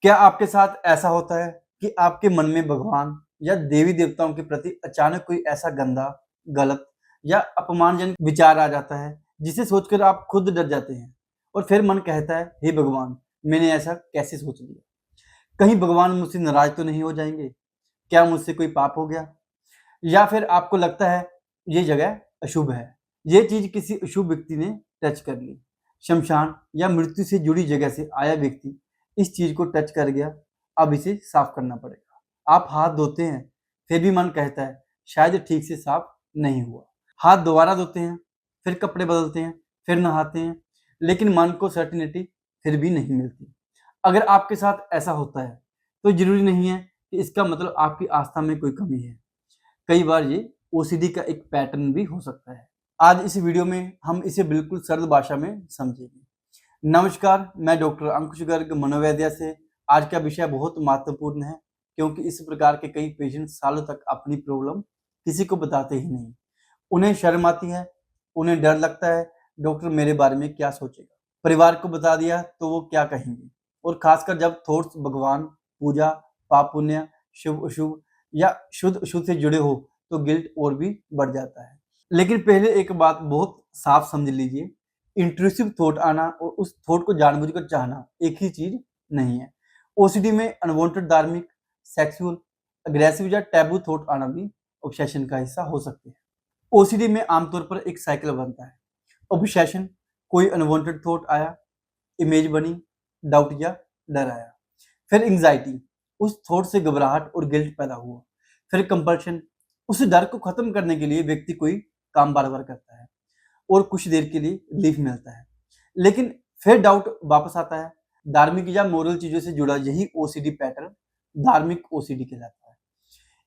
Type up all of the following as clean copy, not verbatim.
क्या आपके साथ ऐसा होता है कि आपके मन में भगवान या देवी देवताओं के प्रति अचानक कोई ऐसा गंदा, गलत या अपमानजनक विचार आ जाता है, जिसे सोचकर आप खुद डर जाते हैं और फिर मन कहता है, हे भगवान, मैंने ऐसा कैसे सोच लिया? कहीं भगवान मुझसे नाराज तो नहीं हो जाएंगे? क्या मुझसे कोई पाप हो गया? या फिर आपको लगता है ये जगह अशुभ है, ये चीज किसी अशुभ व्यक्ति ने टच कर ली। शमशान या मृत्यु से जुड़ी जगह से आया व्यक्ति इस चीज को टच कर गया, अब इसे साफ करना पड़ेगा। आप हाथ धोते हैं, फिर भी मन कहता है शायद ठीक से साफ नहीं हुआ। हाथ दोबारा धोते हैं, फिर कपड़े बदलते हैं, फिर नहाते हैं, लेकिन मन को सर्टिनिटी फिर भी नहीं मिलती। अगर आपके साथ ऐसा होता है तो जरूरी नहीं है कि इसका मतलब आपकी आस्था में कोई कमी है। कई बार ये ओसीडी का एक पैटर्न भी हो सकता है। आज इस वीडियो में हम इसे बिल्कुल सरल भाषा में समझेंगे। नमस्कार, मैं डॉक्टर अंकुश गर्ग मनोवैद्य से। आज का विषय बहुत महत्वपूर्ण है, क्योंकि इस प्रकार के कई पेशेंट सालों तक अपनी प्रॉब्लम किसी को बताते ही नहीं। उन्हें शर्म आती है, उन्हें डर लगता है, डॉक्टर मेरे बारे में क्या सोचेगा, परिवार को बता दिया तो वो क्या कहेंगे, और खासकर जब थॉट्स भगवान, पूजा, पाप पुण्य, शुभ अशुभ या शुद्ध अशुद्ध से जुड़े हो तो गिल्ट और भी बढ़ जाता है। लेकिन पहले एक बात बहुत साफ समझ लीजिए, इंट्रूसिव थॉट आना और उस थॉट को जानबूझकर चाहना एक ही चीज नहीं है। ओसीडी में अनवांटेड धार्मिक, सेक्सुअल, अग्रेसिव या टैबू थॉट आना भी ऑब्सेशन का हिस्सा हो सकते हैं। ओसीडी में आमतौर पर एक साइकिल बनता है। ऑब्सेशन, कोई अनवांटेड थॉट आया, इमेज बनी, डाउट या डर आया। फिर एंजाइटी, उस थॉट से घबराहट और गिल्ट पैदा हुआ। फिर कंपल्शन, उस डर को खत्म करने के लिए व्यक्ति कोई काम बार बार करता है और कुछ देर के लिए रिलीफ मिलता है, लेकिन फिर डाउट वापस आता है। धार्मिक या मोरल चीजों से जुड़ा यही ओसीडी पैटर्न धार्मिक ओसीडी कहलाता है।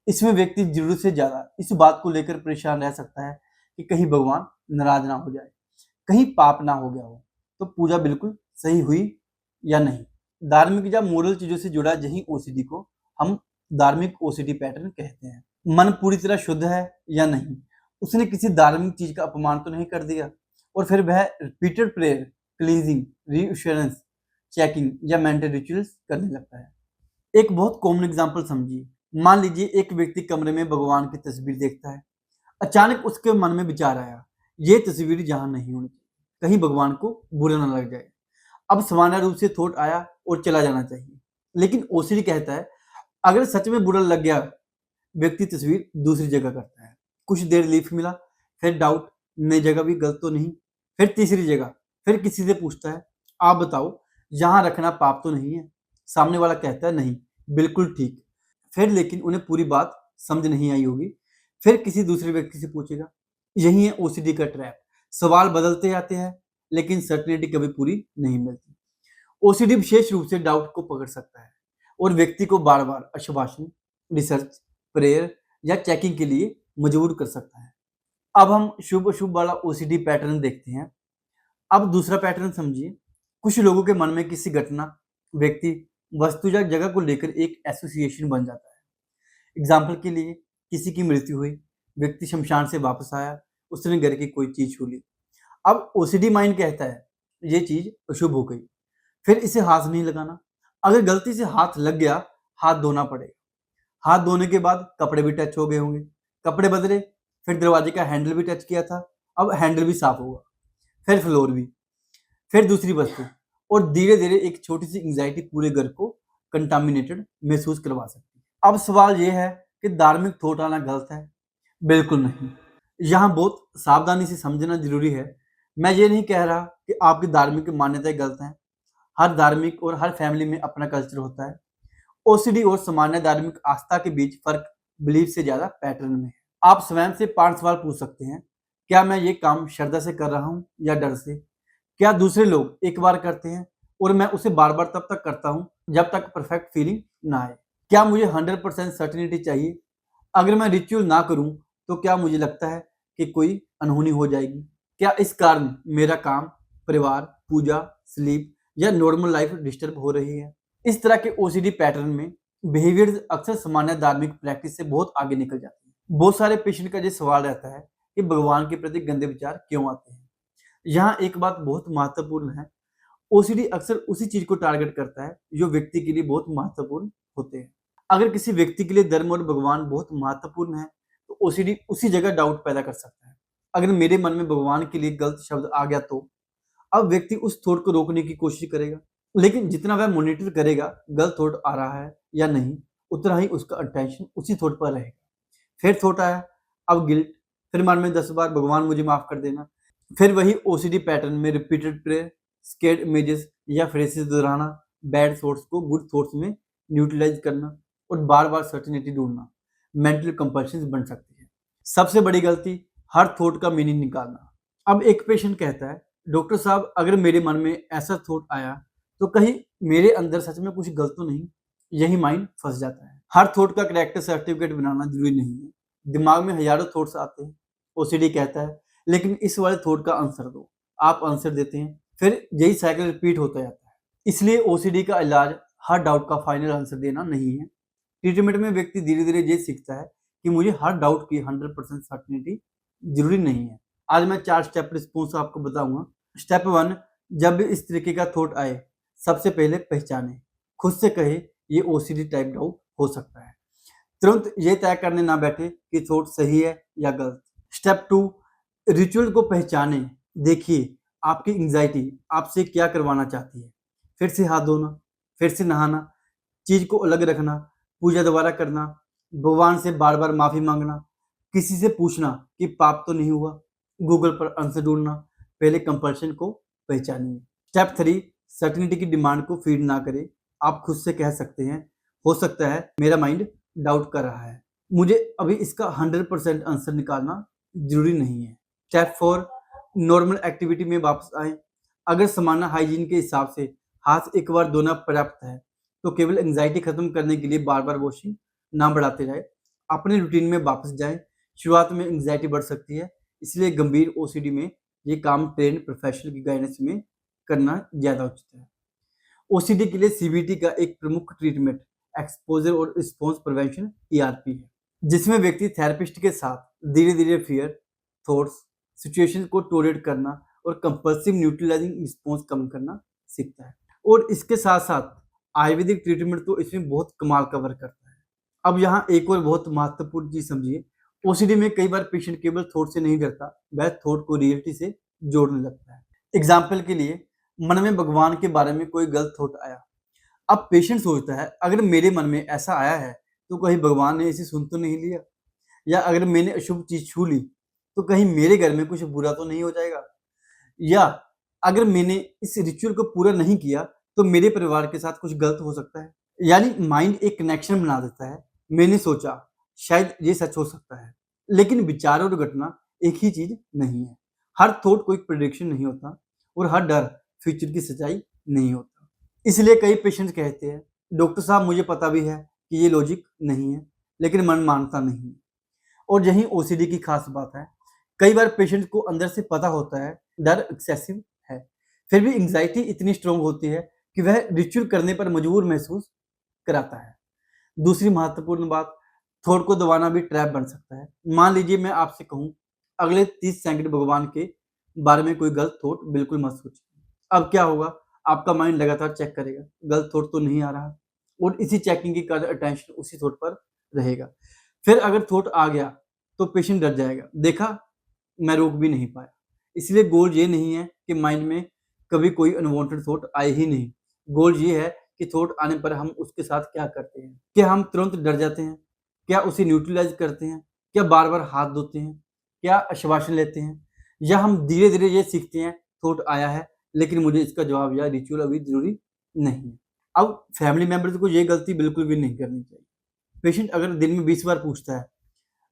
इसमें व्यक्ति जरूरत से ज्यादा इस बात को लेकर परेशान रह सकता है कि कहीं भगवान नाराज ना हो जाए, कहीं पाप ना हो गया हो, तो पूजा बिल्कुल सही हुई या नहीं। धार्मिक या मोरल चीजों से जुड़ा यही ओसीडी को हम धार्मिक ओसीडी पैटर्न कहते हैं। मन पूरी तरह शुद्ध है या नहीं, उसने किसी धार्मिक चीज का अपमान तो नहीं कर दिया, और फिर वह repeated prayer, cleansing, reassurance, checking या मेंटल रिचुअल्स करने लगता है। एक बहुत कॉमन एग्जांपल समझिए। मान लीजिए एक व्यक्ति कमरे में भगवान की तस्वीर देखता है। अचानक उसके मन में विचार आया, ये तस्वीर जहां नहीं होनी चाहिए, कहीं भगवान को बुरा ना लग जाए। अब सामान्य रूप से थॉट आया और चला जाना चाहिए, लेकिन ओसीडी कहता है अगर सच में बुरा लग गया, व्यक्ति तस्वीर दूसरी जगह करता है। कुछ देर रिलीफ मिला, फिर डाउट, नई जगह भी गलत तो नहीं, फिर तीसरी जगह, फिर किसी से पूछता है आप बताओ यहाँ रखना पाप तो नहीं है? सामने वाला कहता है नहीं, बिल्कुल ठीक। फिर लेकिन उन्हें पूरी बात समझ नहीं आई होगी, फिर किसी दूसरे व्यक्ति से पूछेगा। यही है ओसीडी का ट्रैप। सवाल बदलते आते हैं, लेकिन सर्टेनिटी कभी पूरी नहीं मिलती। ओसीडी विशेष रूप से डाउट को पकड़ सकता है और व्यक्ति को बार बार आश्वासन, रिसर्च, प्रेयर या चेकिंग के लिए मजबूर कर सकता है। अब हम शुभ अशुभ वाला ओसीडी पैटर्न देखते हैं। अब दूसरा पैटर्न समझिए। कुछ लोगों के मन में किसी घटना, व्यक्ति, वस्तु या जगह को लेकर एक एसोसिएशन बन जाता है। एग्जाम्पल के लिए किसी की मृत्यु हुई, व्यक्ति शमशान से वापस आया, उसने घर की कोई चीज छू ली। अब ओसीडी माइंड कहता है ये चीज अशुभ हो गई, फिर इसे हाथ नहीं लगाना। अगर गलती से हाथ लग गया, हाथ धोना पड़ेगा। हाथ धोने के बाद कपड़े भी टच हो गए होंगे, कपड़े बदले, फिर दरवाजे का हैंडल भी टच किया था, अब हैंडल भी साफ होगा, फिर फ्लोर भी, फिर दूसरी वस्तु, और धीरे धीरे एक छोटी सी एंजाइटी पूरे घर को कंटामिनेटेड महसूस करवा सकती है। अब सवाल यह है कि धार्मिक थॉट आना गलत है? बिल्कुल नहीं। यहाँ बहुत सावधानी से समझना जरूरी है। मैं ये नहीं कह रहा कि आपकी धार्मिक मान्यताएं गलत हैं। हर धार्मिक और हर फैमिली में अपना कल्चर होता है। ओसीडी और सामान्य धार्मिक आस्था के बीच फर्क बिलीफ से ज्यादा पैटर्न में है। आप स्वयं से 5 सवाल पूछ सकते हैं। क्या मैं ये काम श्रद्धा से कर रहा हूँ या डर से? क्या दूसरे लोग एक बार करते हैं और मैं उसे बार बार तब तक करता हूँ जब तक परफेक्ट फीलिंग ना आए? क्या मुझे 100% सर्टेनिटी चाहिए? अगर मैं रिचुअल ना करूँ तो क्या मुझे लगता है कि कोई अनहोनी हो जाएगी? क्या इस कारण मेरा काम, परिवार, पूजा, स्लीप या नॉर्मल लाइफ डिस्टर्ब हो रही है? इस तरह के ओसीडी पैटर्न में बिहेवियर अक्सर सामान्य धार्मिक प्रैक्टिस से बहुत आगे निकल जाती है। बहुत सारे पेशेंट का ये सवाल रहता है कि भगवान के प्रति गंदे विचार क्यों आते हैं। यहाँ एक बात बहुत महत्वपूर्ण है। ओसीडी अक्सर उसी चीज को टारगेट करता है जो व्यक्ति के लिए बहुत महत्वपूर्ण होते हैं। अगर किसी व्यक्ति के लिए धर्म और भगवान बहुत महत्वपूर्ण है तो ओसीडी उसी जगह डाउट पैदा कर सकता है। अगर मेरे मन में भगवान के लिए गलत शब्द आ गया तो अब व्यक्ति उस थॉट को रोकने की कोशिश करेगा, लेकिन जितना वह मॉनिटर करेगा गलत थॉट आ रहा है या नहीं, उतना ही उसका अटेंशन उसी थॉट पर रहेगा। फिर थॉट आया, अब गिल्ट, फिर मन में 10 बार भगवान मुझे माफ कर देना, फिर वही ओसीडी पैटर्न में रिपीटेड प्रेयर, स्केर्ड इमेजेस या फ्रेजेस दोहराना, बैड थॉट्स को गुड थॉट्स में न्यूट्रलाइज करना और बार बार सर्टेनिटी ढूंढना मेंटल कंपल्शंस बन सकती है। सबसे बड़ी गलती, हर थॉट का मीनिंग निकालना। अब एक पेशेंट कहता है, डॉक्टर साहब अगर मेरे मन में ऐसा थॉट आया तो कहीं मेरे अंदर सच में कुछ गलत तो नहीं? यही माइंड फंस जाता है। हर थॉट का कैरेक्टर सर्टिफिकेट बनाना जरूरी नहीं है। दिमाग में हजारों थॉट्स आते हैं। ओसीडी कहता है लेकिन इस वाले थॉट का आंसर दो। आप आंसर देते हैं, फिर यही साइकिल रिपीट होता जाता है। इसलिए ओसीडी का इलाज हर डाउट का फाइनल आंसर देना नहीं है। ट्रीटमेंट में व्यक्ति धीरे धीरे ये सीखता है कि मुझे हर डाउट की 100% सर्टेनिटी जरूरी नहीं है। आज मैं 4 स्टेप रिस्पॉन्स आपको बताऊंगा। स्टेप 1, जब भी इस तरीके का थॉट आए सबसे पहले पहचाने, खुद से कहे ये ओसीडी टाइप डाउट हो सकता है। तुरंत ये तय करने ना बैठे कि थॉट सही है या गलत। स्टेप 2, रिचुअल को पहचाने, देखिए आपकी एंजाइटी आपसे क्या करवाना चाहती है। फिर से हाथ धोना, फिर से नहाना, चीज को अलग रखना, पूजा दोबारा करना, भगवान से बार बार माफी मांगना, किसी से पूछना कि पाप तो नहीं हुआ, गूगल पर आंसर ढूंढना। पहले कंपल्शन को पहचानिए। स्टेप 3, सर्टेनिटी की डिमांड को फीड ना करें। आप खुद से कह सकते हैं, हो सकता है मेरा माइंड डाउट कर रहा है, मुझे अभी इसका 100% आंसर निकालना जरूरी नहीं है। स्टेप 4, नॉर्मल एक्टिविटी में वापस आए। अगर सामान्य हाइजीन के हिसाब से हाथ एक बार धोना पर्याप्त है तो केवल एंजाइटी खत्म करने के लिए बार बार वॉशिंग ना बढ़ाते जाए। अपने रूटीन में वापस जाएं। शुरुआत में एंजाइटी बढ़ सकती है, इसलिए गंभीर ओसीडी में ये काम ट्रेंड प्रोफेशनल की गाइडेंस में करना ज्यादा उचित है। ओसीडी के लिए सीबीटी का एक प्रमुख ट्रीटमेंट एक्सपोजर और रिस्पॉन्स प्रिवेंशन ईआरपी है, जिसमें व्यक्ति थेरेपिस्ट के साथ धीरे धीरे फियर थॉट्स सिचुएशन को टॉलरेट करना और कंपल्सिव न्यूट्रलाइजिंग रिस्पॉन्स कम करना सीखता है। और इसके साथ साथ आयुर्वेदिक ट्रीटमेंट तो इसमें बहुत कमाल कवर करता है। अब यहाँ एक और बहुत महत्वपूर्ण चीज समझिए, ओसीडी में कई बार पेशेंट केवल थॉट से नहीं डरता, वह थॉट को रियलिटी से जोड़ने लगता है। एग्जाम्पल के लिए, मन में भगवान के बारे में कोई गलत थॉट आया। अब पेशेंट सोचता है अगर मेरे मन में ऐसा आया है तो कहीं भगवान ने इसे सुन तो नहीं लिया, या अगर मैंने अशुभ चीज छू ली तो कहीं मेरे घर में कुछ बुरा तो नहीं हो जाएगा, या अगर मैंने इस रिचुअल को पूरा नहीं किया तो मेरे परिवार के साथ कुछ गलत हो सकता है। यानी माइंड एक कनेक्शन बना देता है, मैंने सोचा शायद ये सच हो सकता है। लेकिन विचार और घटना एक ही चीज नहीं है। हर थॉट कोई प्रेडिक्शन नहीं होता और हर डर फ्यूचर की सच्चाई नहीं होता। इसलिए कई पेशेंट्स कहते हैं, डॉक्टर साहब मुझे पता भी है कि ये लॉजिक नहीं है, लेकिन मन मानता नहीं है। और यही ओसीडी की खास बात है। कई बार पेशेंट को अंदर से पता होता है डर एक्सेसिव है, फिर भी एंजाइटी इतनी स्ट्रांग होती है कि वह रिचुअल करने पर मजबूर महसूस कराता है। दूसरी महत्वपूर्ण बात, थॉट को दबाना भी ट्रैप बन सकता है। मान लीजिए मैं आपसे कहूं अगले 30 सेकंड भगवान के बारे में कोई गलत थॉट बिल्कुल मत सोचिए। अब क्या होगा, आपका माइंड लगातार चेक करेगा गलत थॉट तो नहीं आ रहा, और इसी चेकिंग के कारण अटेंशन उसी थॉट पर रहेगा। फिर अगर थॉट आ गया तो पेशेंट डर जाएगा, देखा मैं रोक भी नहीं पाया। इसलिए गोल ये नहीं है कि माइंड में कभी कोई अनवांटेड थॉट आए ही नहीं। गोल ये है कि थॉट आने पर हम उसके साथ क्या करते हैं। क्या हम तुरंत डर जाते हैं, क्या उसे न्यूट्रलाइज करते हैं, क्या बार बार हाथ धोते हैं, क्या आश्वासन लेते हैं, या हम धीरे धीरे ये सीखते हैं थॉट आया है लेकिन मुझे इसका जवाब या रिचुअल अभी जरूरी नहीं है। अब फैमिली मेंबर्स को ये गलती बिल्कुल भी नहीं करनी चाहिए। पेशेंट अगर दिन में 20 बार पूछता है,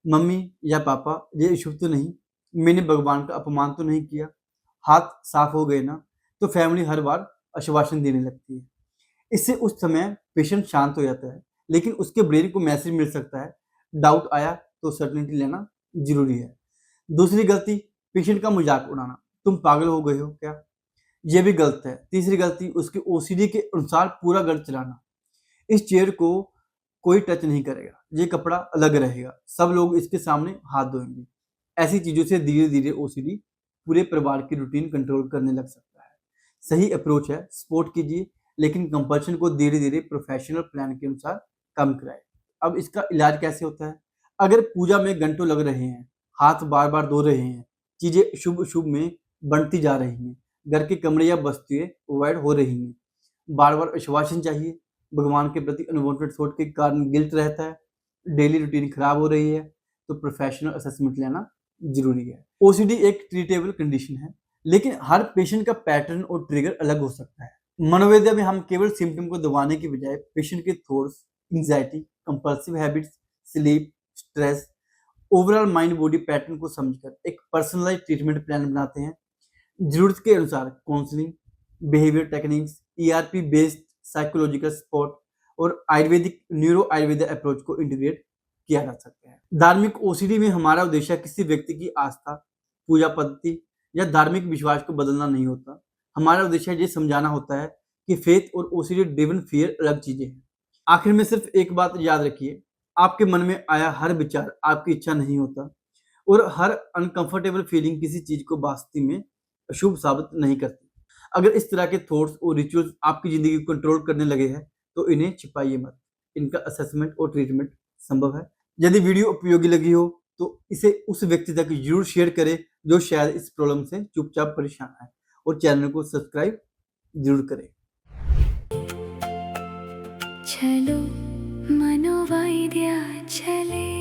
मम्मी या पापा ये इशू तो नहीं, मैंने भगवान का अपमान तो नहीं किया, हाथ साफ हो गए ना, तो फैमिली हर बार आश्वासन देने लगती है। इससे उस समय पेशेंट शांत हो जाता है, लेकिन उसके ब्रेन को मैसेज मिल सकता है डाउट आया तो सर्टेनिटी लेना जरूरी है। दूसरी गलती, पेशेंट का मजाक उड़ाना, तुम पागल हो गए हो क्या, ये भी गलत है। तीसरी गलती, उसके ओसीडी के अनुसार पूरा घर चलाना, इस चेयर को कोई टच नहीं करेगा, ये कपड़ा अलग रहेगा, सब लोग इसके सामने हाथ धोएंगे। ऐसी चीजों से धीरे धीरे ओसीडी पूरे परिवार की रूटीन कंट्रोल करने लग सकता है। सही अप्रोच है सपोर्ट कीजिए, लेकिन कंपल्शन को धीरे धीरे प्रोफेशनल प्लान के अनुसार कम कराए। अब इसका इलाज कैसे होता है? अगर पूजा में घंटों लग रहे हैं, हाथ बार बार धो रहे हैं, चीजें शुभ शुभ में बढ़ती जा रही हैं, घर के कमरे या वस्तुएं अवॉइड हो रही हैं, बार बार आश्वासन चाहिए, भगवान के प्रति अनवांटेड थॉट के कारण गिल्ट रहता है, डेली रूटीन खराब हो रही है, तो प्रोफेशनल असेसमेंट लेना जरूरी है। ओसीडी एक ट्रीटेबल कंडीशन है, लेकिन हर पेशेंट का पैटर्न और ट्रिगर अलग हो सकता है। मनोवैद्य में हम केवल सिम्टम को दबाने की बजाय पेशेंट के thoughts, anxiety, compulsive habits, sleep, stress, overall mind body pattern को समझकर एक पर्सनलाइज्ड ट्रीटमेंट प्लान बनाते हैं। जरूरत के अनुसार counselling, behaviour techniques, ERP based psychological support और आयुर्वेदिक न्यूरो आयुर्वेदा अप्रोच को इंटीग्रेट किया जा सकता है। धार्मिक ओसीडी में हमारा उद्देश्य किसी व्यक्ति की आस्था, पूजा पद्धति या धार्मिक विश्वास को बदलना नहीं होता। हमारा उद्देश्य ये समझाना होता है कि फेथ और ओसीडी ड्रिवन फियर अलग चीजें हैं। आखिर में सिर्फ एक बात याद रखिए, आपके मन में आया हर विचार आपकी इच्छा नहीं होता और हर अनकंफर्टेबल फीलिंग किसी चीज को वास्तव में अशुभ साबित नहीं करती। अगर इस तरह के थॉट्स और रिचुअल्स आपकी जिंदगी को कंट्रोल करने लगे हैं तो इन्हें छिपाइए मत। इनका असेसमेंट और ट्रीटमेंट संभव है। यदि वीडियो उपयोगी लगी हो तो इसे उस व्यक्ति तक जरूर शेयर करें जो शायद इस प्रॉब्लम से चुपचाप परेशान है, और चैनल को सब्सक्राइब जरूर करें। चलो मनोवैद्या चले।